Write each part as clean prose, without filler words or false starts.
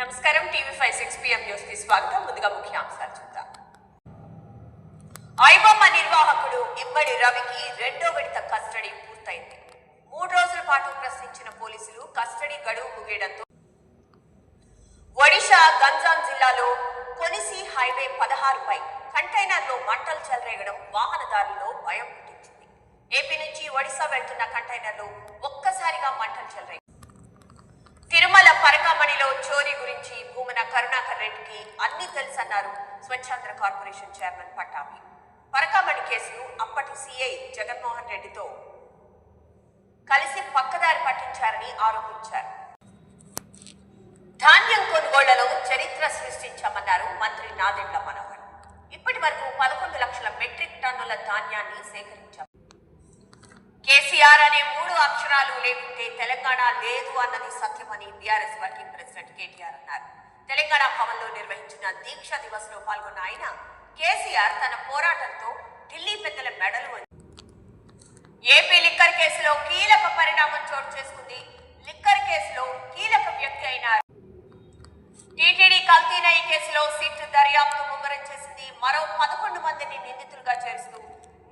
నమస్కారం TV5 6 PM news కి స్వాగతం. ముందుగా ముఖ్యాంశాలు చూద్దాం. ఐబొమ్మ నిర్వాహకుడు ఇమ్మడి రవికి రెండో విడత కస్టడీ పూర్తయింది. 3 రోజుల పాటు ప్రశ్నించిన పోలీసులు కస్టడీ గడువు ముగియడంతో ఒడిషా గంజాం జిల్లాలో కొనిసి హైవే 16 పై కంటైనర్లో మంటలు చెలరేగడం వాహనదారుల్లో భయం పుట్టించింది. ఏపీ నుంచి ఒడిశా వెళ్తున్న కంటైనర్లో ఒక్కసారిగా మంటలు చెలరేగాయి. తిరుమల పరకామణిలో చోరీ గురించి భూమన కరుణాకర్ రెడ్డికి అన్ని తెలుసన్నారు స్వచ్ఛాంధ్ర కార్పొరేషన్ చైర్మన్ పట్టాభి. పరకామణి కేసును అప్పటి సిఐ జగన్మోహన్ రెడ్డితో కలిసి పక్కదారి పట్టించారని ఆరోపించారు. ధాన్యం కొనుగోళ్లలో చరిత్ర సృష్టించామన్నారు మంత్రి నాదెండ్ల మనోహర్. ఇప్పటి వరకు 11 లక్షల మెట్రిక్ టన్నుల ధాన్యాన్ని సేకరించారు. కేసీఆర్ అనే 3 అక్షరాలు లేకుంటే తెలంగాణ లేదు అన్నది సత్యమని బీఆర్ఎస్ వర్కింగ్ ప్రెసిడెంట్ కేటీఆర్ అన్నారు. తెలంగాణ భవన్లో నిర్వహించిన దీక్ష దివస్ లో పాల్గొన్న ఆయన కేసీఆర్ తన పోరాటంతో ఢిల్లీ పెద్దల మెడలు ఏపీ లిక్కర్ కేసులో కీలక పరిణామం చోటు చేసుకుంది. లిక్కర్ కేసులో కీలక వ్యక్తి అయిన టీటీడీ కల్తీన ఈ కేసులో సిట్ దర్యాప్తు ముమ్మరం చేసింది. మరో 11 మందిని నిందితులుగా చేరుస్తూ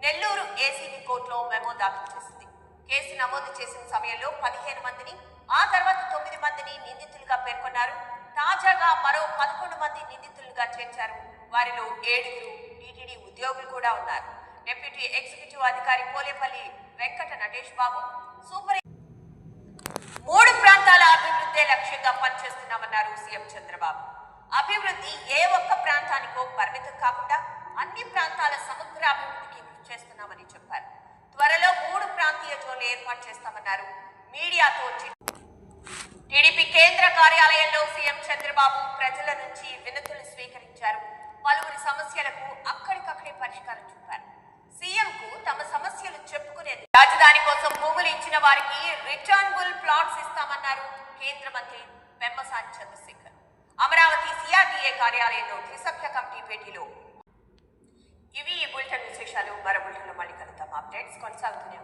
నెల్లూరు ఏసీబీ కోర్టులో మెమో దాఖలు చేసింది. కేసు నమోదు చేసిన సమయంలో 15 మందిని, ఆ తర్వాత 9 మందిని నిందితులుగా పేర్కొన్నారు. తాజాగా మరో 11 మంది నిందితులుగా చేర్చారు. వారిలో 7 టీటీడీ ఉద్యోగులు కూడా ఉన్నారు. డిప్యూటీ ఎగ్జిక్యూటివ్ అధికారి పోలేపల్లి వెంకట నటేష్ బాబు సూపర్ 3 ప్రాంతాల అభివృద్ధి లక్ష్యంగా పనిచేస్తున్నామన్నారు సీఎం చంద్రబాబు. అభివృద్ధి ఏ ఒక్క ప్రాంతానికో పరిమితం కాకుండా అన్ని ప్రాంతాల సమగ్ర అభివృద్ధికి కృషి చేస్తున్నామని చెప్పారు. త్వరలో 3 ప్రాంతీయ జోన్లు ఏర్పాటు చేస్తామన్నారు. మీడియాతో టీడీపీ కేంద్ర కార్యాలయంలో సీఎం చంద్రబాబు ప్రజల నుంచి వినతులు స్వీకరించారు. పలువురి సమస్యలకు అక్కడికక్కడే పరిష్కారం చూపారు. సీఎం కు తమ సమస్యలు చెప్పుకునేది. రాజధాని కోసం భూములు ఇచ్చిన వారికి రిటర్నబుల్ ప్లాట్స్ ఇస్తామన్నారు కేంద్ర మంత్రి పెమ్మసాని చంద్రశేఖర్. అమరావతి సిఆర్డీఏ కార్యాలయంలో త్రిసభ్య కమిటీ భేటీలో ఇవి ఈ బులెటిన్ విశేషాలు. మరో బులెటిన్లో మళ్ళీ కలుద్దాం. అప్డేట్స్ కొనసాగుతూనే